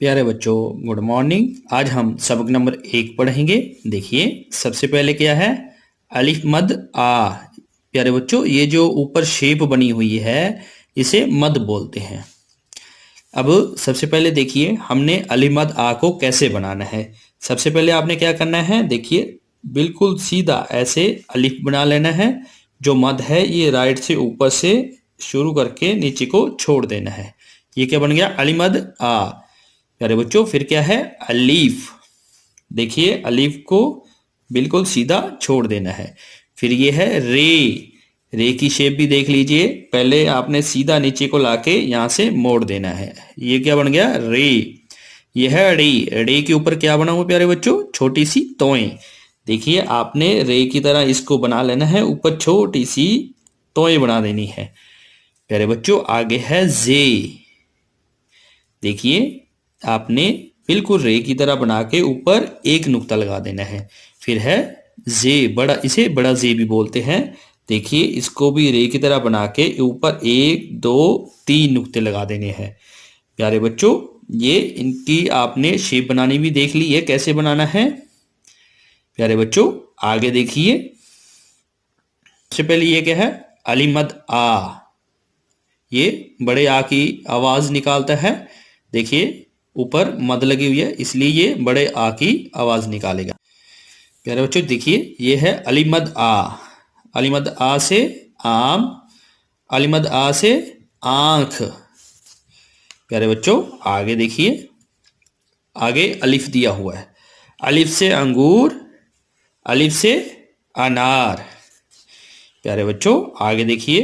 प्यारे बच्चों, good morning. आज हम सबक नंबर 1 पढ़ेंगे। देखिए, सबसे पहले क्या है? अलिफ मद आ। प्यारे बच्चों, ये जो ऊपर शेप बनी हुई है इसे मद बोलते हैं। अब सबसे पहले देखिए हमने अलिफ मद आ को कैसे बनाना है। सबसे पहले आपने क्या करना है, देखिए बिल्कुल सीधा ऐसे अलिफ बना लेना है। जो मद है ये राइट से ऊपर से शुरू करके नीचे को छोड़ देना है। ये क्या बन गया? अलिफ मद आ। प्यारे बच्चों, फिर क्या है? अलीफ। देखिए अलीफ को बिल्कुल सीधा छोड़ देना है। फिर ये है रे। रे की शेप भी देख लीजिए, पहले आपने सीधा नीचे को लाके यहाँ से मोड़ देना है। ये क्या बन गया? रे। ये है रे। रे के ऊपर क्या बना हुआ प्यारे बच्चों? छोटी सी तोएं। देखिए आपने रे की तरह इसको बना लेना है, ऊपर छोटी सी तोएं बना देनी है। प्यारे बच्चों, आगे है जे। देखिए आपने बिल्कुल रे की तरह बना के ऊपर एक नुक्ता लगा देना है। फिर है जे बड़ा, इसे बड़ा जे भी बोलते हैं। देखिए इसको भी रे की तरह बना के ऊपर 1 2 3 नुक्ते लगा देने हैं। प्यारे बच्चों, ये इनकी आपने शेप बनानी भी देख ली है, कैसे बनाना है। प्यारे बच्चों आगे देखिए, सबसे पहले ये क्या है? अलिमद आ। ये बड़े आ की आवाज निकालता है। देखिए ऊपर मद लगी हुई है इसलिए ये बड़े आ की आवाज निकालेगा। प्यारे बच्चों देखिए, ये है अलिमद आ। अलिमद आ से आम। अलिमद आ से आंख। प्यारे बच्चों आगे देखिए, आगे अलिफ दिया हुआ है। अलिफ से अंगूर। अलिफ से अनार। प्यारे बच्चों आगे देखिए,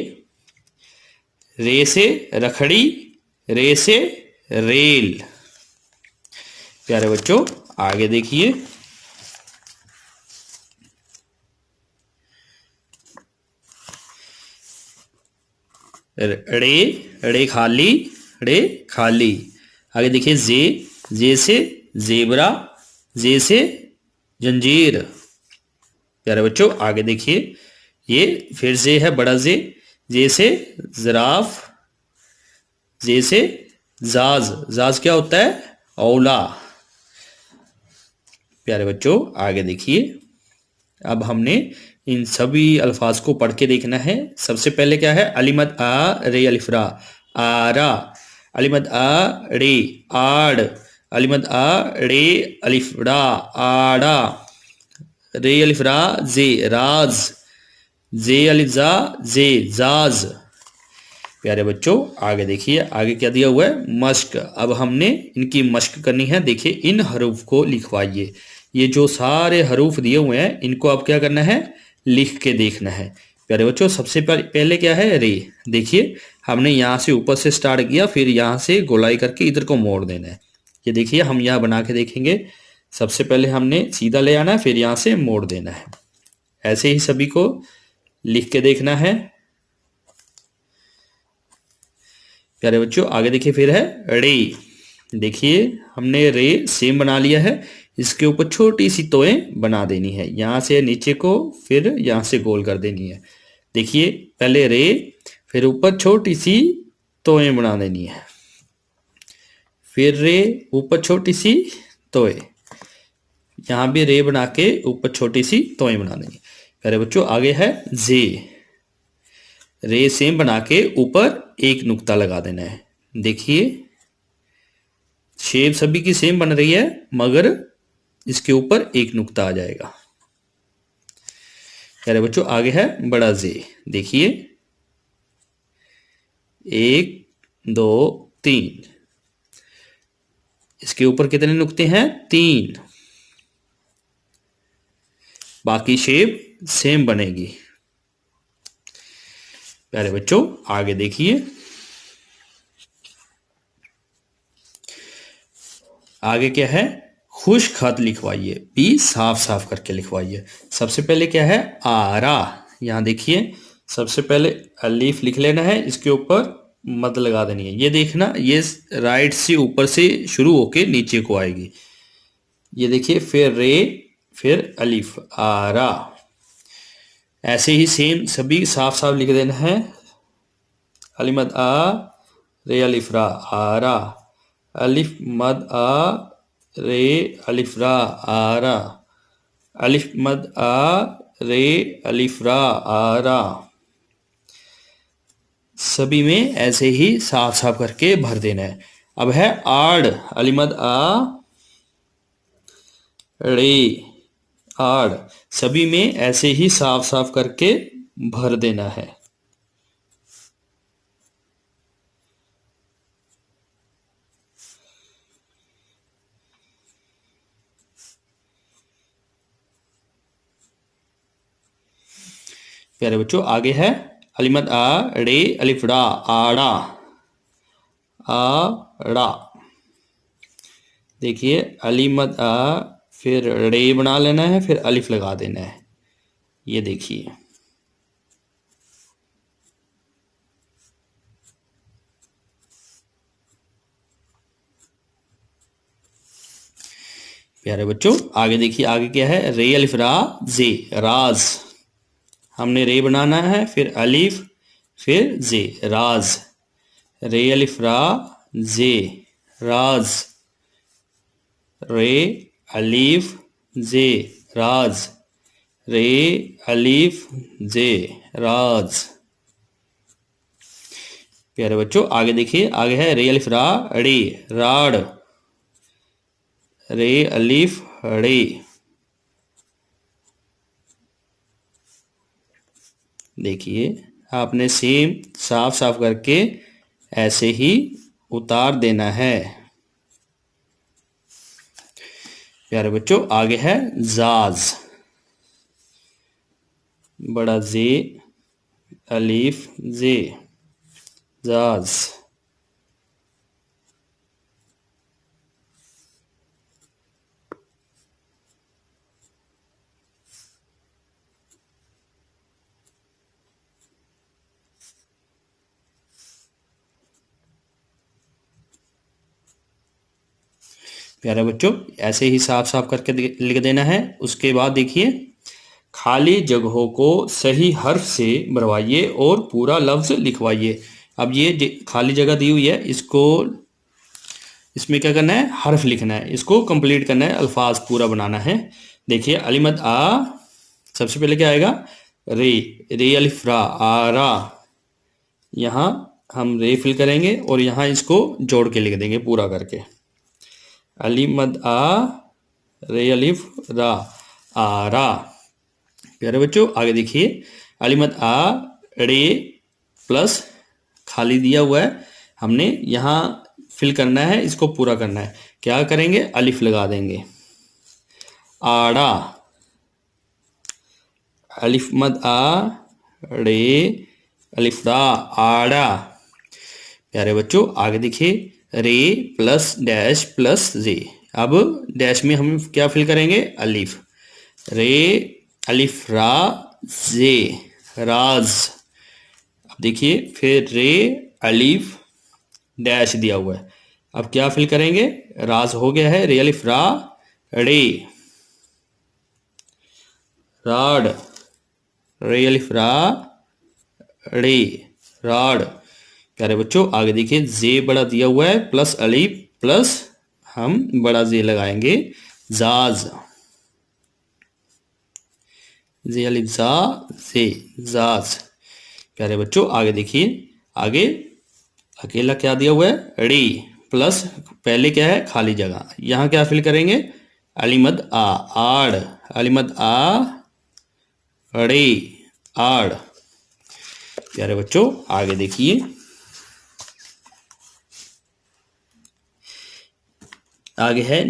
रे से रखड़ी। रे से रेल। प्यारे बच्चों आगे देखिए, रे। रे खाली। रे खाली। आगे देखिए जे। जे से जेबरा। जे से जंजीर। प्यारे बच्चों आगे देखिए, ये फिर जे है बड़ा जे। जे से जिराफ। जे से जाज। जाज क्या होता है? औला। प्यारे बच्चों आगे देखिए, अब हमने इन सभी अल्फाज को पढ़ के देखना है। सबसे पहले क्या है? अलिमद आ रे अलिफरा आरा। अलिमद आ रे आड़। अलिमद आ रे अलिफरा आड़ा। रे अलिफरा जे राज। जे अलिफजा जे जाज। प्यारे बच्चों आगे देखिए, आगे क्या दिया हुआ है? मश्क। अब हमने इनकी मश्क करनी है। देखिए इन हरूफ को लिखवाइए। ये जो सारे हरूफ दिए हुए हैं इनको अब क्या करना है? लिख के देखना है। प्यारे बच्चों सबसे पहले क्या है? रे। देखिए हमने यहाँ से ऊपर से स्टार्ट किया, फिर यहाँ से गोलाई करके इधर को मोड़ देना है। ये देखिए हम यहाँ बना के देखेंगे। सबसे पहले हमने सीधा ले आना है, फिर यहाँ से मोड़ देना है। ऐसे ही सभी को लिख के देखना है। प्यारे बच्चों आगे देखिए, फिर है रे। देखिए हमने रे सेम बना लिया है, इसके ऊपर छोटी सी तोएं बना देनी है। यहाँ से नीचे को, फिर यहाँ से गोल कर देनी है। देखिए पहले रे, फिर ऊपर छोटी सी तोएं बना देनी है। फिर रे, ऊपर छोटी सी तोएं। यहाँ भी रे बना के ऊपर छोटी सी तोएं बना देनी। प्यारे बच्चों आगे है जे। रे सेम बना के ऊपर एक नुक्ता लगा देना है। देखिए शेप सभी की सेम बन रही है, मगर इसके ऊपर एक नुक्ता आ जाएगा। प्यारे बच्चों आगे है बड़ा जे। देखिए 1 2 3। इसके ऊपर कितने नुक्ते हैं? 3। बाकी शेप सेम बनेगी। प्यारे बच्चों आगे देखिए, आगे क्या है? खुश खत लिखवाइए। भी साफ साफ करके लिखवाइए। सबसे पहले क्या है? आरा। यहां देखिए सबसे पहले अलीफ लिख लेना है, इसके ऊपर मद लगा देनी है। ये देखना, ये राइट से ऊपर से शुरू होके नीचे को आएगी। ये देखिए फिर रे, फिर अलीफ आरा। ऐसे ही सेम सभी साफ साफ लिख देना है। अलिमद आ रे अलिफरा आरा। अलिफ मद आ रे अलिफ रा आरा, अलिफ मद आ रे अलिफ रा आरा। सभी में ऐसे ही साफ साफ करके भर देना है। अब है आड़, अलिमद आ रे आड़, सभी में ऐसे ही साफ साफ करके भर देना है। प्यारे बच्चों आगे है अलिमद आ रे अलिफ रा आड़ा, आड़ा। देखिए अलिमद आ, फिर रे बना लेना है, फिर अलिफ लगा देना है। ये देखिए प्यारे बच्चों आगे देखिए, आगे क्या है, रे अलिफ रा जे राज। हमने रे बनाना है, फिर अलिफ, फिर जे राज। रे अलिफ रा जे राज, रे अलिफ जे राज, रे अलिफ जे राज। प्यारे बच्चों आगे देखिए, आगे है रे अलिफ रा रे राड़, रे अलिफ रे। देखिए आपने सेम साफ साफ करके ऐसे ही उतार देना है। प्यारे बच्चों आगे है जाज, बड़ा जे अलिफ जे जाज। प्यारे बच्चों ऐसे ही साफ साफ करके लिख देना है। उसके बाद देखिए खाली जगहों को सही हर्फ से भरवाइए और पूरा लफ्ज लिखवाइए। अब ये खाली जगह दी हुई है, इसको इसमें क्या करना है, हर्फ लिखना है, इसको कंप्लीट करना है, अल्फाज पूरा बनाना है। देखिए अलिमद आ, सबसे पहले क्या आएगा, रे, रे अलिफ रा आरा। यहाँ हम रे फिल करेंगे और यहाँ इसको जोड़ के लिख देंगे पूरा करके। अलिमद आ रे अलिफ रा आरा। प्यारे बच्चों आगे देखिए अलिमद आ रे प्लस खाली दिया हुआ है, हमने यहाँ फिल करना है, इसको पूरा करना है। क्या करेंगे, अलिफ लगा देंगे। आड़ा, अलिफ मद आ रे अलिफ रा आड़ा। प्यारे बच्चों आगे देखिए रे प्लस डैश प्लस जे। अब डैश में हम क्या फिल करेंगे, अलिफ। रे अलिफ रा जे राज। अब देखिए फिर रे अलिफ डैश दिया हुआ है, अब क्या फिल करेंगे, राज हो गया है, रे अलिफ रा रे राड, रे अलिफ रा रे राड। प्यारे बच्चों आगे देखिए जे बड़ा दिया हुआ है प्लस अलिफ प्लस हम बड़ा जे लगाएंगे, जाज। जे अलिफ जा जे जाज। प्यारे बच्चों आगे देखिए, आगे अकेला क्या दिया हुआ है, रे प्लस पहले क्या है, खाली जगह, यहां क्या फिल करेंगे, अलिमद आ आड़, अलिमद आ रे आड़। प्यारे बच्चों आगे देखिए, आगे है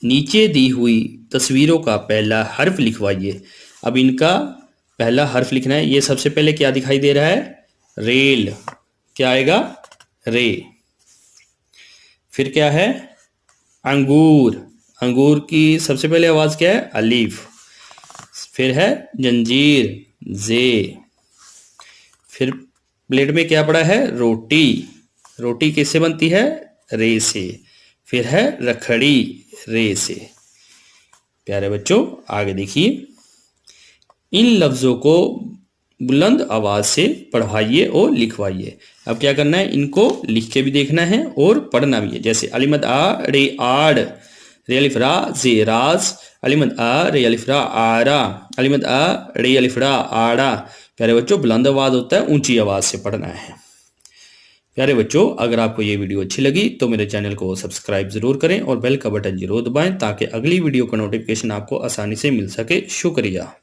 नीचे दी हुई तस्वीरों का पहला हर्फ लिखवाइए। अब इनका पहला हर्फ लिखना है। ये सबसे पहले क्या दिखाई दे रहा है, रेल, क्या आएगा, रे। फिर क्या है, अंगूर, अंगूर की सबसे पहले आवाज क्या है, अलीफ। फिर है जंजीर, जे। फिर प्लेट में क्या पड़ा है, रोटी, रोटी किससे बनती है, रे से। फिर है रखड़ी, रे से। प्यारे बच्चों आगे देखिए, इन लफ्जों को बुलंद आवाज से पढ़वाइए और लिखवाइए। अब क्या करना है, इनको लिख के भी देखना है और पढ़ना भी है। जैसे अलिमद आ रे आड़, रे अलिफ रा जे राज, अलिमद आ रे अलिफ रा आरा, अलिमद आ रे अलिफ रा आड़ा। प्यारे बच्चों, बुलंद आवाज होता है, ऊंची आवाज से पढ़ना है। प्यारे बच्चों, अगर आपको ये वीडियो अच्छी लगी तो मेरे चैनल को सब्सक्राइब जरूर करें और बेल का बटन जरूर दबाएं ताकि अगली वीडियो का नोटिफिकेशन आपको आसानी से मिल सके। शुक्रिया।